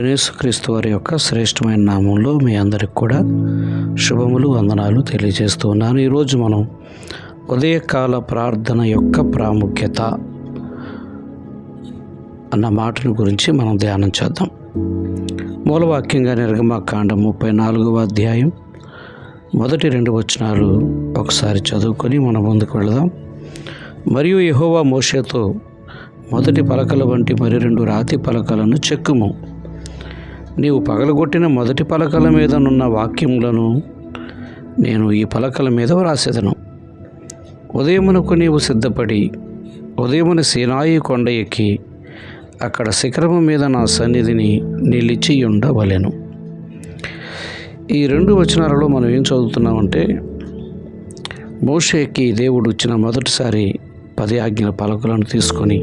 యేసుక్రీస్తు వారి యొక్క శ్రేష్టమైన నామంలో మీ అందరికి కూడా శుభములు వందనాలు తెలియజేస్తూ ఉన్నాను. ఈరోజు మనం ఉదయకాల ప్రార్థన యొక్క ప్రాముఖ్యత అన్న మాటను గురించి మనం ధ్యానం చేద్దాం. మూలవాక్యంగా నిర్గమకాండం 34వ అధ్యాయం మొదటి 2 వచనాలు ఒకసారి చదువుకొని మనం ముందుకు వెళదాం. మరియు యెహోవా మోషేతో, మొదటి పలకల వంటి మరి 2 రాతి పలకలను చెక్కుము. నీవు పగలగొట్టిన మొదటి పలకల మీద నున్న వాక్యములను నేను ఈ పలకల మీద వ్రాసెదను. ఉదయమునకు నీవు సిద్ధపడి ఉదయమున సీనాయి కొండ ఎక్కి అక్కడ శిఖరము మీద నా సన్నిధిని నిలిచి ఉండవలెను. ఈ 2 వచనాలలో మనం ఏం చదువుతున్నామంటే, మోషేకి దేవుడు ఇచ్చిన మొదటిసారి 10 ఆజ్ఞల పలకలను తీసుకొని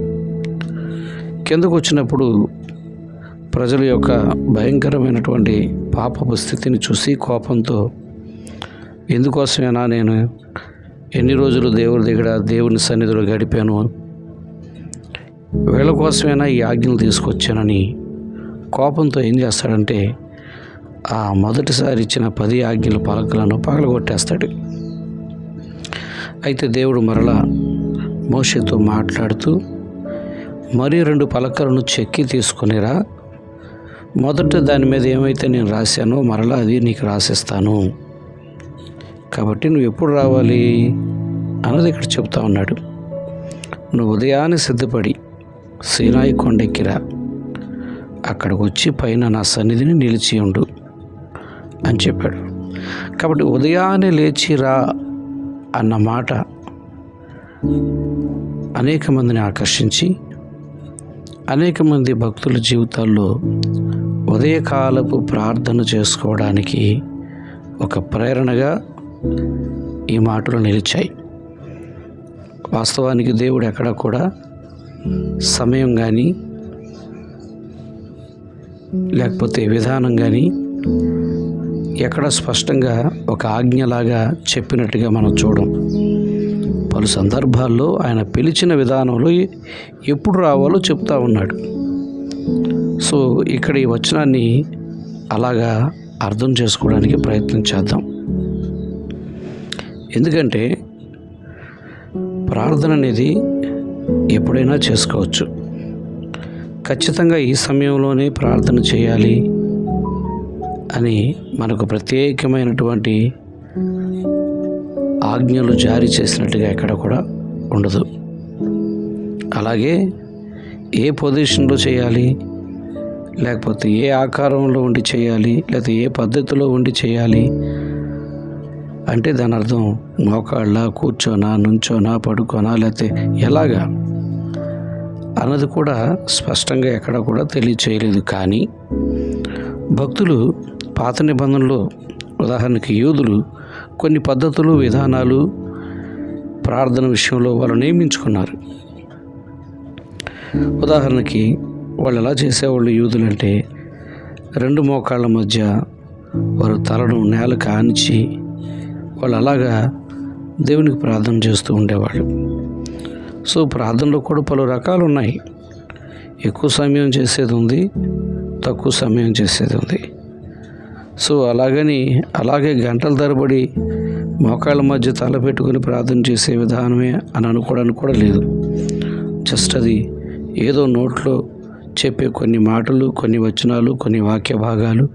కిందకు వచ్చినప్పుడు ప్రజల యొక్క భయంకరమైనటువంటి పాపపు స్థితిని చూసి కోపంతో, ఎందుకోసమైనా నేను ఎన్ని రోజులు దేవుని సన్నిధిలో గడిపాను, వీళ్ళ కోసమైనా ఈ ఆజ్ఞలు తీసుకొచ్చానని కోపంతో ఏం చేస్తాడంటే ఆ మొదటిసారి ఇచ్చిన 10 ఆజ్ఞల పలకలను పగలగొట్టేస్తాడు. అయితే దేవుడు మరలా మోషేతో మాట్లాడుతూ, మరి 2 పలకలను చెక్కి తీసుకునిరా, మొదట దాని మీద ఏమైతే నేను రాశానో మరలా అది నీకు రాసిస్తాను, కాబట్టి నువ్వు ఎప్పుడు రావాలి అన్నది ఇక్కడ చెప్తా ఉన్నాడు. నువ్వు ఉదయాన్నే సిద్ధపడి సీనాయి కొండెక్కిరా, అక్కడికి వచ్చి పైన నా సన్నిధిని నిలిచి ఉండు అని చెప్పాడు. కాబట్టి ఉదయాన్నే లేచిరా అన్న మాట అనేక మందిని ఆకర్షించి అనేక మంది భక్తుల జీవితాల్లో ఉదయకాలపు ప్రార్థన చేసుకోవడానికి ఒక ప్రేరణగా ఈ మాటలు నిలిచాయి. వాస్తవానికి దేవుడు ఎక్కడ కూడా సమయం కానీ లేకపోతే విధానం కానీ ఎక్కడ స్పష్టంగా ఒక ఆజ్ఞలాగా చెప్పినట్టుగా మనం చూడం. పలు సందర్భాల్లో ఆయన పిలిచిన విధానంలో ఎప్పుడు రావాలో చెప్తా ఉన్నాడు. సో ఇక్కడ ఈ వచనాన్ని అలాగా అర్థం చేసుకోవడానికి ప్రయత్నం చేద్దాం. ఎందుకంటే ప్రార్థన అనేది ఎప్పుడైనా చేసుకోవచ్చు. ఖచ్చితంగా ఈ సమయంలోనే ప్రార్థన చేయాలి అని మనకు ప్రత్యేకమైనటువంటి ఆజ్ఞలు జారీ చేసినట్టుగా ఎక్కడ కూడా ఉండదు. అలాగే ఏ పొజిషన్లో చేయాలి, లేకపోతే ఏ ఆకారంలో ఉండి చేయాలి, లేకపోతే ఏ పద్ధతిలో ఉండి చేయాలి అంటే దాని అర్థం మోకాళ్ళ, కూర్చోనా, నుంచోనా, పడుకోనా, లేకపోతే ఎలాగా అన్నది కూడా స్పష్టంగా ఎక్కడ కూడా తెలియచేయలేదు. కానీ భక్తులు పాత నిబంధనలో, ఉదాహరణకి యూదులు కొన్ని పద్ధతులు, విధానాలు ప్రార్థన విషయంలో వాళ్ళు నియమించుకున్నారు. ఉదాహరణకి వాళ్ళు ఎలా చేసేవాళ్ళు యూదులంటే, 2 మోకాళ్ళ మధ్య వారు తలను నేలకు ఆనించి వాళ్ళు అలాగా దేవునికి ప్రార్థన చేస్తూ ఉండేవాళ్ళు. సో ప్రార్థనలో కూడా పలు రకాలు ఉన్నాయి. ఎక్కువ సమయం చేసేది ఉంది, తక్కువ సమయం చేసేది ఉంది. సో అలాగే గంటల తరబడి మోకాళ్ళ మధ్య తల పెట్టుకుని ప్రార్థన చేసే విధానమే అని అనుకోవడానికి కూడా లేదు. జస్ట్ అది ఏదో నోట్లో చెప్పే కొన్ని మాటలు, కొన్ని వచనాలు, కొన్ని వాక్య భాగాలు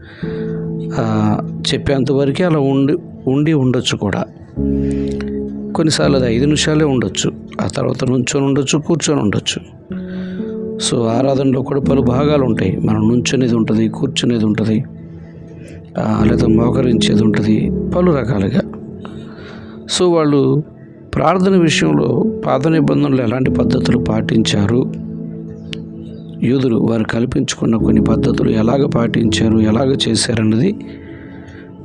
చెప్పేంతవరకే అలా ఉండొచ్చు కూడా. కొన్నిసార్లు అది 5 నిమిషాలే ఉండొచ్చు, ఆ తర్వాత నుంచొని ఉండొచ్చు, కూర్చొని ఉండొచ్చు. సో ఆరాధనలో కూడా పలు భాగాలు ఉంటాయి. మనం నుంచునేది ఉంటుంది, కూర్చునేది ఉంటుంది, లేదా మోకరించేది ఉంటుంది, పలు రకాలుగా. సో వాళ్ళు ప్రార్థన విషయంలో పాత నిబంధనలు ఎలాంటి పద్ధతులు పాటించారు, యూదులు వారు కల్పించుకున్న కొన్ని పద్ధతులు ఎలాగ పాటించారు, ఎలాగ చేశారన్నది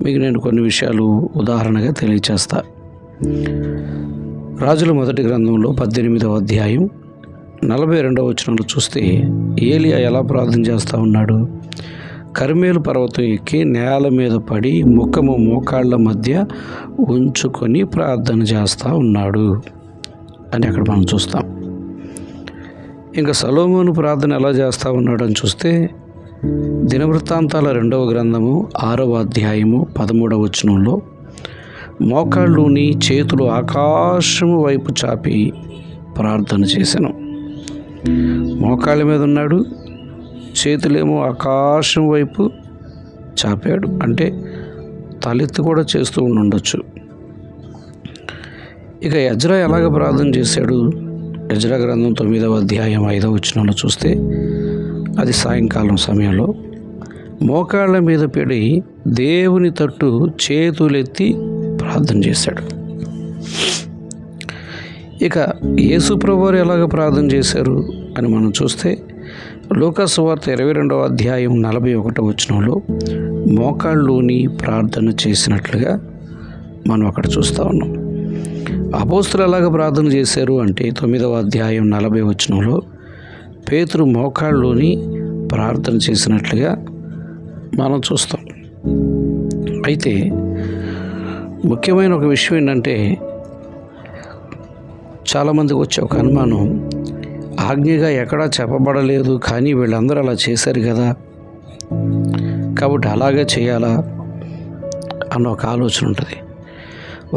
మీకు నేను కొన్ని విషయాలు ఉదాహరణగా తెలియచేస్తా. రాజుల మొదటి గ్రంథంలో 18వ అధ్యాయం 42వ వచనంలో చూస్తే ఏలియా ఎలా ప్రార్థన చేస్తూ ఉన్నాడు. కర్మేలు పర్వతం ఎక్కి నేల మీద పడి ముఖము మోకాళ్ళ మధ్య ఉంచుకొని ప్రార్థన చేస్తూ ఉన్నాడు అని అక్కడ మనం చూస్తాం. ఇంకా సొలొమోను ప్రార్థన ఎలా చేస్తూ ఉన్నాడని చూస్తే దినవృత్తాంతాల 2వ గ్రంథము 6వ అధ్యాయము 13వ వచనంలో మోకాళ్ళుని చేతులు ఆకాశము వైపు చాపి ప్రార్థన చేశాను. మోకాళ్ళ మీద ఉన్నాడు, చేతులేమో ఆకాశం వైపు చాపాడు, అంటే తలెత్తి కూడా చేస్తూ ఉండొచ్చు. ఇక ఎజ్రా ఎలాగ ప్రార్థన చేశాడు? ఎజ్రా గ్రంథం 9వ అధ్యాయం 5వ వచనంలో చూస్తే అది సాయంకాలం సమయంలో మోకాళ్ళ మీద పడి దేవుని తట్టు చేతులెత్తి ప్రార్థన చేశాడు. ఇక యేసు ప్రభువారు ఎలాగ ప్రార్థన చేశారు అని మనం చూస్తే లూకా సువార్త 22వ అధ్యాయం 41వ వచనంలో మోకాళ్ళుని ప్రార్థన చేసినట్లుగా మనం అక్కడ చూస్తూ ఉన్నాం. అపోస్తులు ఎలాగ ప్రార్థన చేశారు అంటే 9వ అధ్యాయం 40వ వచనంలో పేతురు మోకాళ్ళుని ప్రార్థన చేసినట్లుగా మనం చూస్తాం. అయితే ముఖ్యమైన ఒక విషయం ఏంటంటే, చాలామందికి వచ్చే ఒక అనుమానం, ఆజ్ఞగా ఎక్కడా చెప్పబడలేదు కానీ వీళ్ళందరూ అలా చేశారు కదా, కాబట్టి అలాగే చేయాలా అన్న ఒక ఆలోచన ఉంటుంది.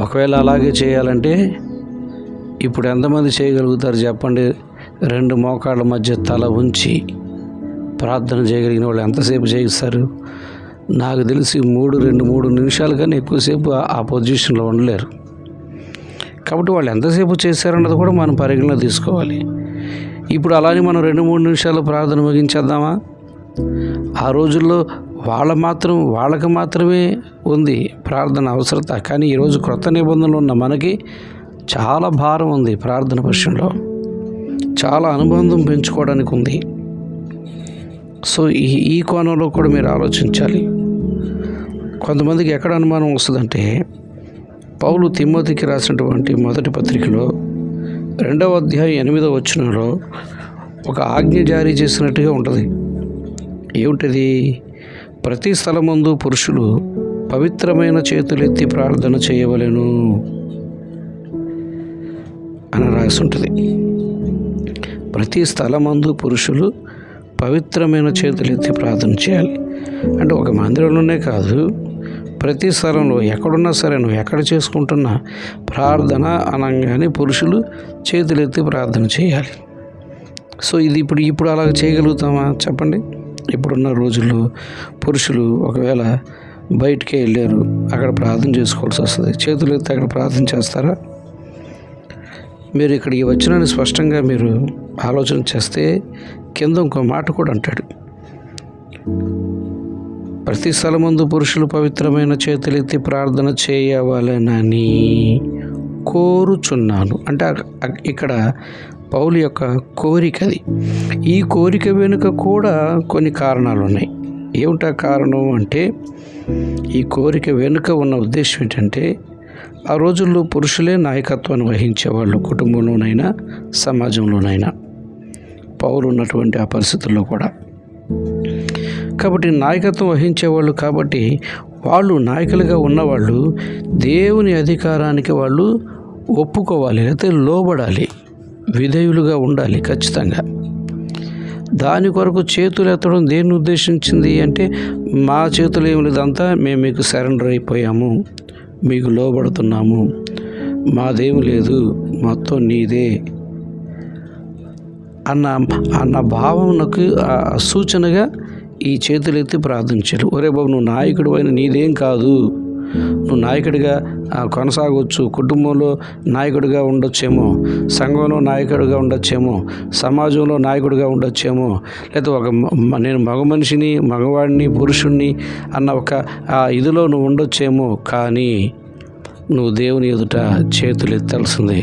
ఒకవేళ అలాగే చేయాలంటే ఇప్పుడు ఎంతమంది చేయగలుగుతారు చెప్పండి? 2 మోకాళ్ళ మధ్య తల ఉంచి ప్రార్థన చేయగలిగిన వాళ్ళు ఎంతసేపు చేయిస్తారు? నాకు తెలిసి 3 నిమిషాలు కానీ ఎక్కువసేపు ఆ పొజిషన్లో ఉండలేరు. కాబట్టి వాళ్ళు ఎంతసేపు చేశారన్నది కూడా మనం పరిగణలో తీసుకోవాలి. ఇప్పుడు అలానే మనం 2-3 నిమిషాలు ప్రార్థన ముగించేద్దామా? ఆ రోజుల్లో వాళ్ళకి మాత్రమే ఉంది ప్రార్థన అవసరత. కానీ ఈరోజు క్రొత్త నిబంధనలు ఉన్న మనకి చాలా భారం ఉంది. ప్రార్థన విషయంలో చాలా అనుబంధం పెంచుకోవడానికి ఉంది. సో ఈ కోణంలో కూడా మీరు ఆలోచించాలి. కొంతమందికి ఎక్కడ అనుమానం వస్తుందంటే, పౌలు తిమోతికి రాసినటువంటి మొదటి పత్రికలో 2వ అధ్యాయం 8వ వచనంలో ఒక ఆజ్ఞ జారీ చేసినట్టుగా ఉంటుంది. ఏమిటది? ప్రతి స్థలమందు పురుషులు పవిత్రమైన చేతులెత్తి ప్రార్థన చేయవలెను అని రాసి ఉంటుంది. ప్రతి స్థలమందు పురుషులు పవిత్రమైన చేతులెత్తి ప్రార్థన చేయాలి. అంటే ఒక మందిరంలోనే కాదు, ప్రతి స్థలంలో ఎక్కడున్నా సరే, నువ్వు ఎక్కడ చేసుకుంటున్నా ప్రార్థన అనగానే పురుషులు చేతులెత్తి ప్రార్థన చేయాలి. సో ఇది ఇప్పుడు అలా చేయగలుగుతామా చెప్పండి? ఇప్పుడున్న రోజుల్లో పురుషులు ఒకవేళ బయటికే వెళ్ళారు, అక్కడ ప్రార్థన చేసుకోవాల్సి వస్తుంది, చేతులెత్తి అక్కడ ప్రార్థన చేస్తారా? మీరు ఇక్కడ ఈ వచనాన్ని స్పష్టంగా మీరు ఆలోచన చేస్తే కింద ఇంకో మాట కూడా అంటాడు, ప్రతి స్థలమందు పురుషులు పవిత్రమైన చేతులెత్తి ప్రార్థన చేయవలెనని కోరుచున్నాను. అంటే ఇక్కడ పౌలు యొక్క కోరికది. ఈ కోరిక వెనుక కూడా కొన్ని కారణాలు ఉన్నాయి. ఏమిటా కారణం అంటే, ఈ కోరిక వెనుక ఉన్న ఉద్దేశం ఏంటంటే, ఆ రోజుల్లో పురుషులే నాయకత్వాన్ని వహించేవాళ్ళు, కుటుంబంలోనైనా సమాజంలోనైనా. పౌలు ఉన్నటువంటి ఆ పరిస్థితుల్లో కూడా కాబట్టి నాయకత్వం వహించేవాళ్ళు. కాబట్టి వాళ్ళు నాయకులుగా ఉన్నవాళ్ళు దేవుని అధికారానికి వాళ్ళు ఒప్పుకోవాలి, లేకపోతే లోబడాలి, విధేయులుగా ఉండాలి ఖచ్చితంగా. దాని కొరకు చేతులు ఎత్తడం దేన్ని ఉద్దేశించింది అంటే, మా చేతులు ఏమి లేదంతా మేము మీకు సరెండర్ అయిపోయాము, మీకు లోబడుతున్నాము, మాదేమి లేదు, మొత్తం నీదే అన్న భావనకు సూచనగా ఈ చేతులెత్తి ప్రార్థించారు. ఒరే బాబు, నువ్వు నాయకుడు అయిన నీదేం కాదు, నువ్వు నాయకుడిగా కొనసాగవచ్చు, కుటుంబంలో నాయకుడిగా ఉండొచ్చేమో, సంఘంలో నాయకుడిగా ఉండొచ్చేమో, సమాజంలో నాయకుడిగా ఉండొచ్చేమో, లేదా నేను మగవాడిని పురుషుణ్ణి అన్న ఒక ఇదిలో నువ్వు ఉండొచ్చేమో, కానీ నువ్వు దేవుని ఎదుట చేతులెత్తేవలసిందే.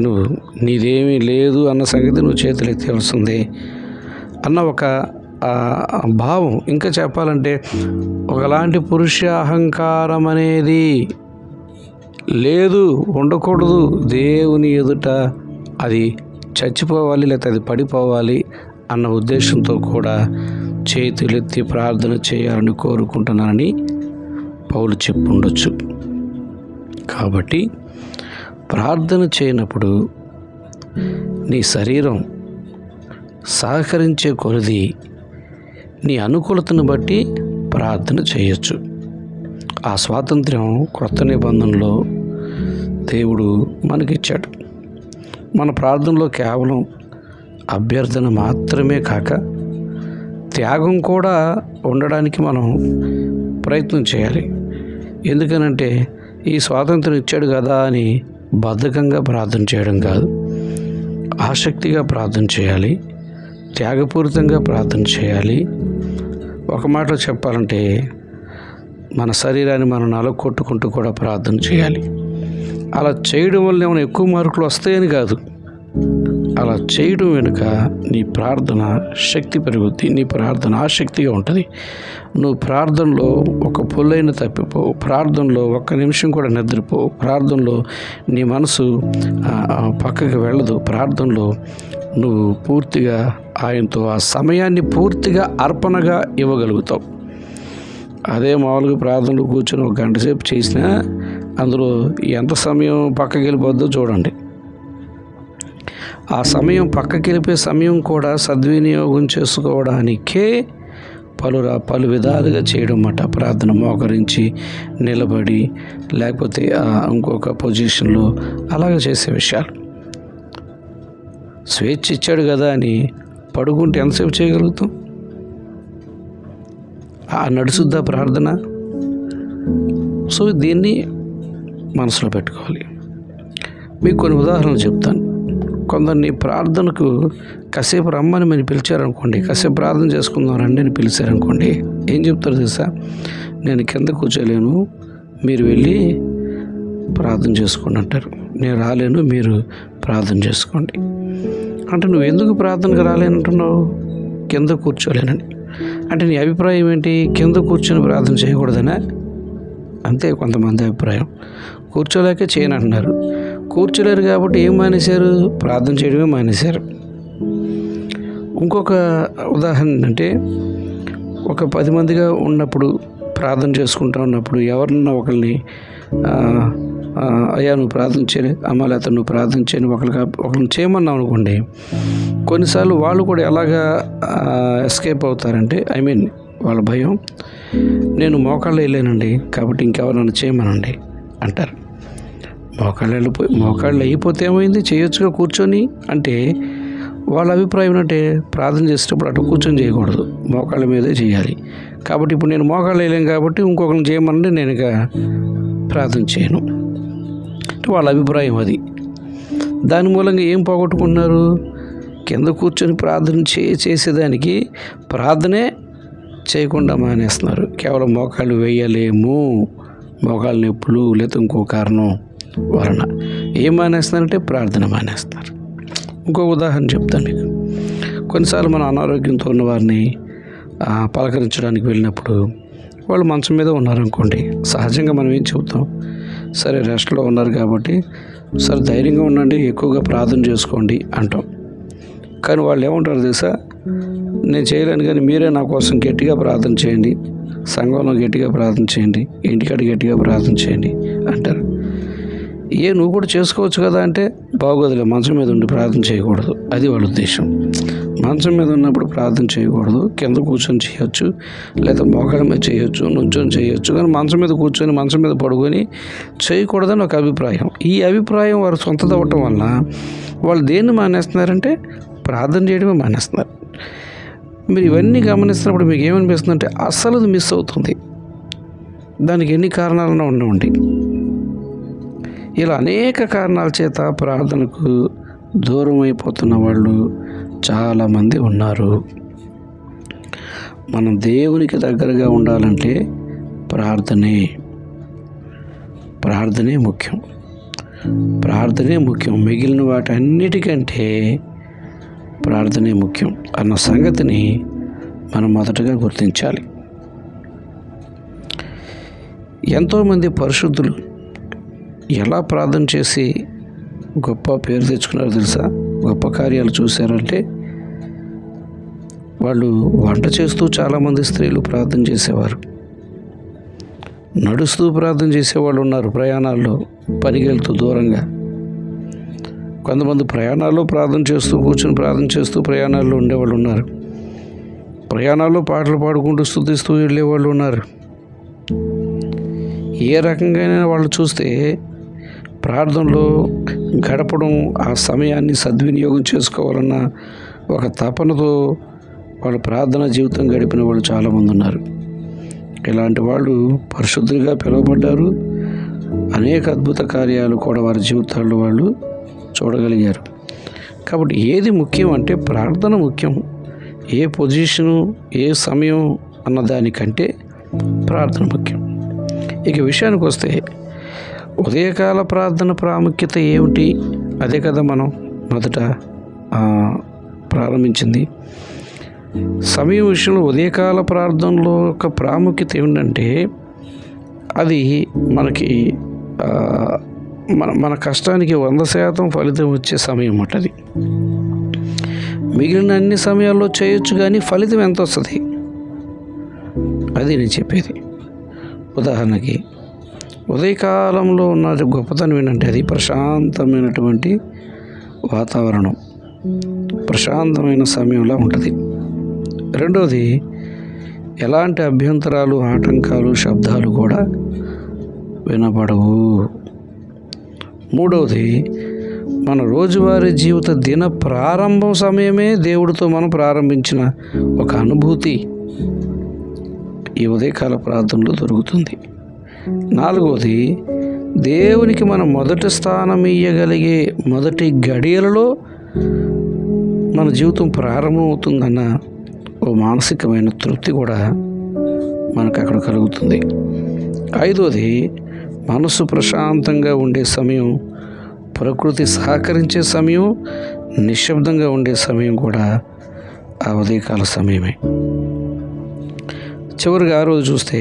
నువ్వు నీదేమీ లేదు అన్న సంగతి నువ్వు చేతులెత్తేవలసిందే అన్న ఒక భావం. ఇంకా చెప్పాలంటే ఒకలాంటి పురుష అహంకారం అనేది లేదు, ఉండకూడదు. దేవుని ఎదుట అది చచ్చిపోవాలి, లేకపోతే అది పడిపోవాలి అన్న ఉద్దేశంతో కూడా చేతులెత్తి ప్రార్థన చేయాలని కోరుకుంటున్నానని పౌలు చెప్పుండొచ్చు. కాబట్టి ప్రార్థన చేయనప్పుడు నీ శరీరం సహకరించే కొలది నీ అనుకూలతను బట్టి ప్రార్థన చేయొచ్చు. ఆ స్వాతంత్ర్యం క్రొత్త నిబంధనలో దేవుడు మనకిచ్చాడు. మన ప్రార్థనలో కేవలం అభ్యర్థన మాత్రమే కాక త్యాగం కూడా ఉండడానికి మనం ప్రయత్నం చేయాలి. ఎందుకనంటే ఈ స్వాతంత్రం ఇచ్చాడు కదా అని బద్ధకంగా ప్రార్థన చేయడం కాదు, ఆసక్తిగా ప్రార్థన చేయాలి, త్యాగపూరితంగా ప్రార్థన చేయాలి. ఒక మాటలో చెప్పాలంటే మన శరీరాన్ని మనం నలగొట్టుకుంటూ కూడా ప్రార్థన చేయాలి. అలా చేయడం వల్ల ఏమైనా ఎక్కువ మార్కులు వస్తాయని కాదు, అలా చేయడం వెనుక నీ ప్రార్థన శక్తి పెరుగుద్ది, నీ ప్రార్థన ఆసక్తిగా ఉంటుంది. నువ్వు ప్రార్థనలో ఒక పొల్లైన తప్పిపోవు, ప్రార్థనలో ఒక్క నిమిషం కూడా నిద్రపోవు, ప్రార్థనలో నీ మనసు పక్కకి వెళ్ళదు, ప్రార్థనలో నువ్వు పూర్తిగా ఆయనతో ఆ సమయాన్ని పూర్తిగా అర్పణగా ఇవ్వగలుగుతావు. అదే మామూలుగా ప్రార్థనలో కూర్చొని ఒక గంట సేపు చేసినా అందులో ఎంత సమయం పక్కకి వెళ్ళిపోద్దో చూడండి. ఆ సమయం పక్కకి వెళ్ళిపోయే సమయం కూడా సద్వినియోగం చేసుకోవడానికే పలు విధాలుగా చేయడం అన్నమాట. ప్రార్థన మోకరించి నిలబడి లేకపోతే ఇంకొక పొజిషన్లో అలాగ చేసే విషయాలు. స్వేచ్ఛ ఇచ్చాడు కదా అని పడుకుంటే ఎంతసేపు చేయగలుగుతాం? నడుచుద్దా ప్రార్థన? సో దీన్ని మనసులో పెట్టుకోవాలి. మీకు కొన్ని ఉదాహరణలు చెప్తాను. కొందరిని ప్రార్థనకు కాసేపు రమ్మని మీరు పిలిచారనుకోండి, కాసేపు ప్రార్థన చేసుకుందాం రండి అని పిలిచారనుకోండి, ఏం చెప్తారు తెలుసా? నేను కింద కూర్చోలేను, మీరు వెళ్ళి ప్రార్థన చేసుకోండి అంటారు. నేను రాలేను, మీరు ప్రార్థన చేసుకోండి అంటే నువ్వు ఎందుకు ప్రార్థనకు రాలేనంటున్నావు? కింద కూర్చోలేనని. అంటే నీ అభిప్రాయం ఏంటి? కింద కూర్చొని ప్రార్థన చేయకూడదనా? అంతే కొంతమంది అభిప్రాయం. కూర్చోలేక చేయనంటున్నారు. కూర్చోలేరు కాబట్టి ఏం మానేశారు? ప్రార్థన చేయడమే మానేశారు. ఇంకొక ఉదాహరణ అంటే, ఒక 10 మందిగా ఉన్నప్పుడు ప్రార్థన చేసుకుంటూ ఉన్నప్పుడు ఎవరన్నా ఒకరిని అయ్యా నువ్వు ప్రార్థన చేయలే, అమ్మ లేకపోతే నువ్వు ప్రార్థన చేయని ఒకరిని చేయమన్నావు అనుకోండి, కొన్నిసార్లు వాళ్ళు కూడా ఎలాగా ఎస్కేప్ అవుతారంటే, వాళ్ళ భయం, నేను మోకాళ్ళు వేయలేనండి కాబట్టి ఇంకెవరన్నా చేయమనండి అంటారు. మోకాళ్ళు అయిపోతే ఏమైంది, చేయొచ్చుగా కూర్చొని అంటే వాళ్ళ అభిప్రాయం అంటే ప్రార్థన చేసేటప్పుడు అటు కూర్చొని చేయకూడదు, మోకాళ్ళ మీదే చేయాలి. కాబట్టి ఇప్పుడు నేను మోకాళ్ళు వేయలేను కాబట్టి ఇంకొకరిని చేయమనండి, నేను ఇక ప్రార్థన చేయను అంటే వాళ్ళ అభిప్రాయం అది. దాని మూలంగా ఏం పోగొట్టుకుంటున్నారు? కింద కూర్చొని ప్రార్థన చేసేదానికి ప్రార్థనే చేయకుండా మానేస్తున్నారు. కేవలం మోకాళ్ళు వేయలేము, మోకాళ్ళ నొప్పులు లేదా ఇంకో కారణం వలన ఏం మానేస్తున్నారంటే ప్రార్థన మానేస్తున్నారు. ఇంకో ఉదాహరణ చెప్తాను మీకు. కొన్నిసార్లు మన అనారోగ్యంతో ఉన్న వారిని పలకరించడానికి వెళ్ళినప్పుడు వాళ్ళు మంచం మీద ఉన్నారనుకోండి, సహజంగా మనం ఏం చెబుతాం? సరే రెస్ట్లో ఉన్నారు కాబట్టి సరే ధైర్యంగా ఉండండి, ఎక్కువగా ప్రార్థన చేసుకోండి అంటాం. కానీ వాళ్ళు ఏమంటారు తెలుసా? నేను చేయలేను కానీ మీరే నా కోసం గట్టిగా ప్రార్థన చేయండి, సంఘంలో గట్టిగా ప్రార్థన చేయండి, ఇంటికాడ గట్టిగా ప్రార్థన చేయండి అంటారు. నువ్వు కూడా చేసుకోవచ్చు కదా అంటే, బాగోదులే మంచం మీద ఉండి ప్రార్థన చేయకూడదు, అది వాళ్ళ ఉద్దేశం. మంచం మీద ఉన్నప్పుడు ప్రార్థన చేయకూడదు, కింద కూర్చొని చేయొచ్చు, లేదా మోకాళ్ళ మీద చేయొచ్చు, నుంచొని చేయొచ్చు, కానీ మంచం మీద కూర్చొని మంచం మీద పడుకొని చేయకూడదని ఒక అభిప్రాయం. ఈ అభిప్రాయం వారు సొంతదవ్వటం వల్ల వాళ్ళు దేన్ని మానేస్తున్నారంటే ప్రార్థన చేయడమే మానేస్తున్నారు. మీరు ఇవన్నీ గమనిస్తున్నప్పుడు మీకు ఏమనిపిస్తుందంటే అసలు అది మిస్ అవుతుంది. దానికి ఎన్ని కారణాలన్నా ఉండండి. ఇలా అనేక కారణాల చేత ప్రార్థనకు దూరం అయిపోతున్న వాళ్ళు చాలామంది ఉన్నారు. మనం దేవునికి దగ్గరగా ఉండాలంటే ప్రార్థనే ముఖ్యం. మిగిలిన వాటన్నిటికంటే ప్రార్థనే ముఖ్యం అన్న సంగతిని మనం మొదటగా గుర్తించాలి. ఎంతోమంది పరిశుద్ధులు ఎలా ప్రార్థన చేసి గొప్ప పేరు తెచ్చుకున్నారో తెలుసా? గొప్ప కార్యాలు చూశారంటే వాళ్ళు వంట చేస్తూ చాలామంది స్త్రీలు ప్రార్థన చేసేవారు, నడుస్తూ ప్రార్థన చేసేవాళ్ళు ఉన్నారు, ప్రయాణాల్లో పనికి వెళ్తూ దూరంగా. కొంతమంది ప్రయాణాల్లో ప్రార్థన చేస్తూ కూర్చొని ప్రార్థన చేస్తూ ప్రయాణాల్లో ఉండేవాళ్ళు ఉన్నారు. ప్రయాణాల్లో పాటలు పాడుకుంటూ స్తుతిస్తూ వెళ్ళేవాళ్ళు ఉన్నారు. ఏ రకంగా వాళ్ళు చూస్తే ప్రార్థనలో గడపడం, ఆ సమయాన్ని సద్వినియోగం చేసుకోవాలన్న ఒక తపనతో వాళ్ళు ప్రార్థన జీవితం గడిపిన వాళ్ళు చాలామంది ఉన్నారు. ఇలాంటి వాళ్ళు పరిశుద్ధులుగా పిలువబడ్డారు. అనేక అద్భుత కార్యాలు కూడా వారి జీవితాల్లో వాళ్ళు చూడగలిగారు. కాబట్టి ఏది ముఖ్యం అంటే ప్రార్థన ముఖ్యం. ఏ పొజిషను, ఏ సమయం అన్న దానికంటే ప్రార్థన ముఖ్యం. ఇక విషయానికి వస్తే ఉదయకాల ప్రార్థన ప్రాముఖ్యత ఏమిటి? అదే కదా మనం మొదట ప్రారంభించింది. సమయం విషయంలో ఉదయకాల ప్రార్థనలో యొక్క ప్రాముఖ్యత ఏమిటంటే అది మనకి మన కష్టానికి 100% ఫలితం వచ్చే సమయం అన్నమాట. అది మిగిలిన అన్ని సమయాల్లో చేయొచ్చు, కానీ ఫలితం ఎంత వస్తుంది అది నేను చెప్పేది. ఉదాహరణకి ఉదయకాలంలో ఉన్న గొప్పతనం ఏంటంటే అది ప్రశాంతమైనటువంటి వాతావరణం, ప్రశాంతమైన సమయంలో ఉంటుంది. రెండవది, ఎలాంటి అభ్యంతరాలు, ఆటంకాలు, శబ్దాలు కూడా వినపడవు. మూడవది, మన రోజువారీ జీవిత దిన ప్రారంభం సమయమే దేవుడితో మనం ప్రారంభించిన ఒక అనుభూతి ఈ ఉదయకాల ప్రార్థనలో దొరుకుతుంది. నాలుగవది, దేవునికి మనం మొదటి స్థానం ఇయ్యగలిగే మొదటి గడియలలో మన జీవితం ప్రారంభమవుతుందన్న ఓ మానసికమైన తృప్తి కూడా మనకు అక్కడ కలుగుతుంది. ఐదవది, మనసు ప్రశాంతంగా ఉండే సమయం, ప్రకృతి సహకరించే సమయం, నిశ్శబ్దంగా ఉండే సమయం కూడా ఆ ఉదయకాల సమయమే. చివరిగా ఆ రోజు చూస్తే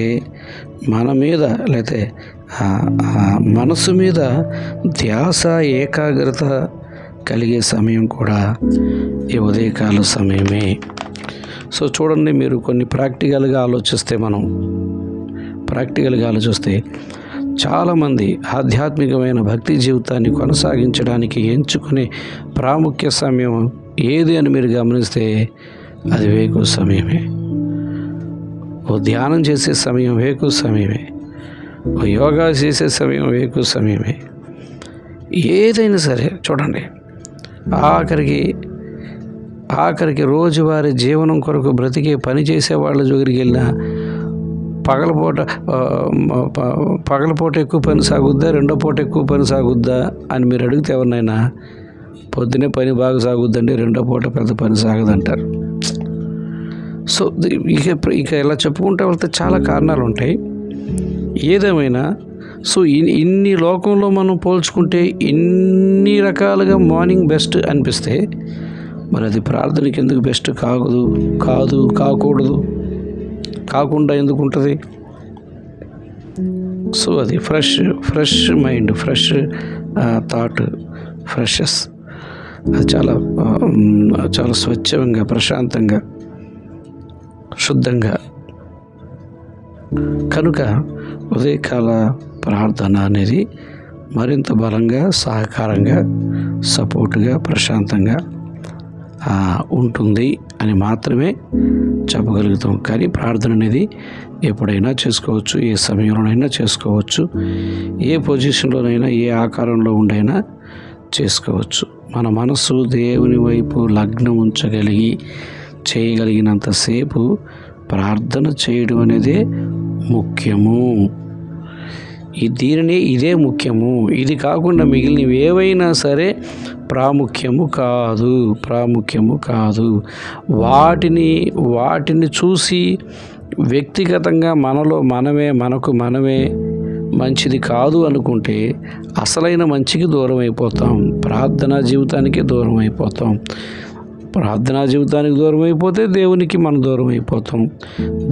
మన మీద లేకపోతే మనసు మీద ధ్యాస, ఏకాగ్రత కలిగే సమయం కూడా ఈ ఉదయకాల సమయమే. సో చూడండి, మీరు కొన్ని ప్రాక్టికల్గా ఆలోచిస్తే చాలామంది ఆధ్యాత్మికమైన భక్తి జీవితాన్ని కొనసాగించడానికి ఎంచుకునే ప్రాముఖ్య సమయం ఏది అని మీరు గమనిస్తే అది వేకువ సమయమే. ఓ ధ్యానం చేసే సమయం వేకువ సమయమే. ఓ యోగా చేసే సమయం వేకువ సమయమే. ఏదైనా సరే చూడండి, ఆఖరికి రోజువారీ జీవనం కొరకు బ్రతికే పని చేసే వాళ్ళ దగ్గరికి వెళ్ళినా పగలపూట ఎక్కువ పని సాగుద్దా, రెండో పూట ఎక్కువ పని సాగుద్దా అని మీరు అడిగితే ఎవరినైనా పొద్దునే పని బాగా సాగుద్దండి, రెండో పూట పెద్ద పని సాగదంటారు. సో ఇక ఇలా చెప్పుకుంటే వెళ్తే చాలా కారణాలు ఉంటాయి. ఏదేమైనా సో ఇన్ని లోకంలో మనం పోల్చుకుంటే ఇన్ని రకాలుగా మార్నింగ్ బెస్ట్ అనిపిస్తే మరి అది ప్రార్థనకి ఎందుకు బెస్ట్ కాకుండా ఎందుకు ఉంటుంది? సో అది ఫ్రెష్ మైండ్, ఫ్రెష్ థాట్, ఫ్రెషెస్, అది చాలా స్వచ్ఛంగా, ప్రశాంతంగా, శుద్ధంగా. కనుక ఉదయకాల ప్రార్థన అనేది మరింత బలంగా, సహకారంగా, సపోర్టుగా, ప్రశాంతంగా ఉంటుంది అని మాత్రమే చెప్పగలుగుతాం. కానీ ప్రార్థన అనేది ఎప్పుడైనా చేసుకోవచ్చు, ఏ సమయంలోనైనా చేసుకోవచ్చు, ఏ పొజిషన్లోనైనా, ఏ ఆకారంలో ఉండైనా చేసుకోవచ్చు. మన మనస్సు దేవుని వైపు లగ్నం ఉంచగలిగి చేయగలిగినంతసేపు ప్రార్థన చేయడం అనేదే ముఖ్యము. ఇదే ముఖ్యము. ఇది కాకుండా మిగిలినవి ఏవైనా సరే ప్రాముఖ్యము కాదు. వాటిని చూసి వ్యక్తిగతంగా మనకు మనమే మంచిది కాదు అనుకుంటే అసలైన మంచికి దూరం అయిపోతాం. ప్రార్థనా జీవితానికి దూరం అయిపోతాం. ప్రార్థనా జీవితానికి దూరం అయిపోతే దేవునికి మనం దూరం అయిపోతాం,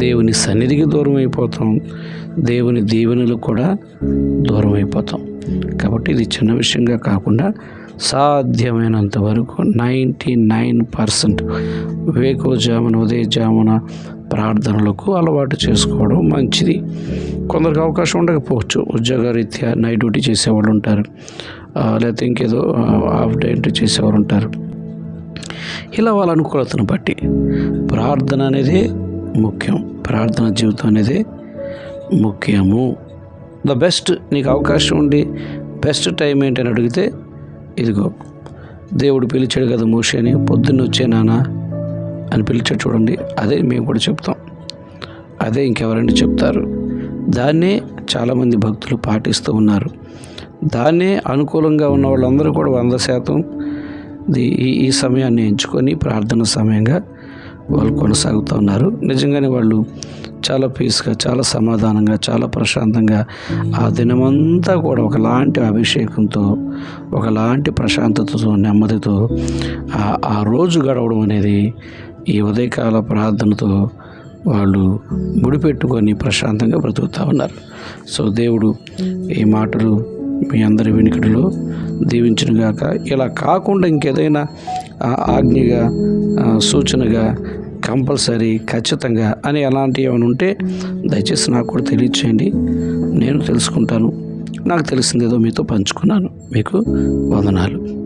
దేవుని సన్నిధికి దూరం అయిపోతాం, దేవుని దీవెనలకు కూడా దూరం అయిపోతాం. కాబట్టి ఇది చిన్న విషయంగా కాకుండా సాధ్యమైనంత వరకు 99% వేకువజామున ఉదయజామున ప్రార్థనలకు అలవాటు చేసుకోవడం మంచిది. కొందరికి అవకాశం ఉండకపోవచ్చు, ఉద్యోగరీత్యా నైట్ డ్యూటీ చేసేవాళ్ళు ఉంటారు, లేకపోతే ఇంకేదో హాఫ్ డే చేసేవారు ఉంటారు. ఇలా వాళ్ళ అనుకూలతను బట్టి ప్రార్థన అనేది ముఖ్యం, ప్రార్థన జీవితం అనేది ముఖ్యము. ద బెస్ట్, నీకు అవకాశం ఉండి బెస్ట్ టైం ఏంటని అడిగితే ఇదిగో దేవుడు పిలిచాడు కదా మోషేని, పొద్దున్న వచ్చే నాన్న అని పిలిచాడు చూడండి, అదే మేము కూడా చెప్తాం, అదే ఇంకెవరైనా చెప్తారు. దాన్నే చాలామంది భక్తులు పాటిస్తూ ఉన్నారు. దాన్నే అనుకూలంగా ఉన్న వాళ్ళందరూ కూడా 100% ఈ సమయాన్ని ఎంచుకొని ప్రార్థన సమయంగా వాళ్ళు కొనసాగుతూ ఉన్నారు. నిజంగానే వాళ్ళు చాలా పీస్గా, చాలా సమాధానంగా, చాలా ప్రశాంతంగా ఆ దినమంతా కూడా ఒకలాంటి అభిషేకంతో, ఒకలాంటి ప్రశాంతతతో, నెమ్మదితో ఆ రోజు గడవడం అనేది ఈ ఉదయకాల ప్రార్థనతో వాళ్ళు ముడిపెట్టుకొని ప్రశాంతంగా బ్రతుకుతూ ఉన్నారు. సో దేవుడు ఈ మాటలు మీ అందరి వినికిడిలో దీవించునుగాక. ఇలా కాకుండా ఇంకేదైనా ఆజ్ఞగా, సూచనగా, కంపల్సరీ, ఖచ్చితంగా అని అలాంటివి ఏమైనా ఉంటే దయచేసి నాకు కూడా తెలియచేయండి. నేను తెలుసుకుంటాను. నాకు తెలిసిందేదో మీతో పంచుకున్నాను. మీకు వందనాలు.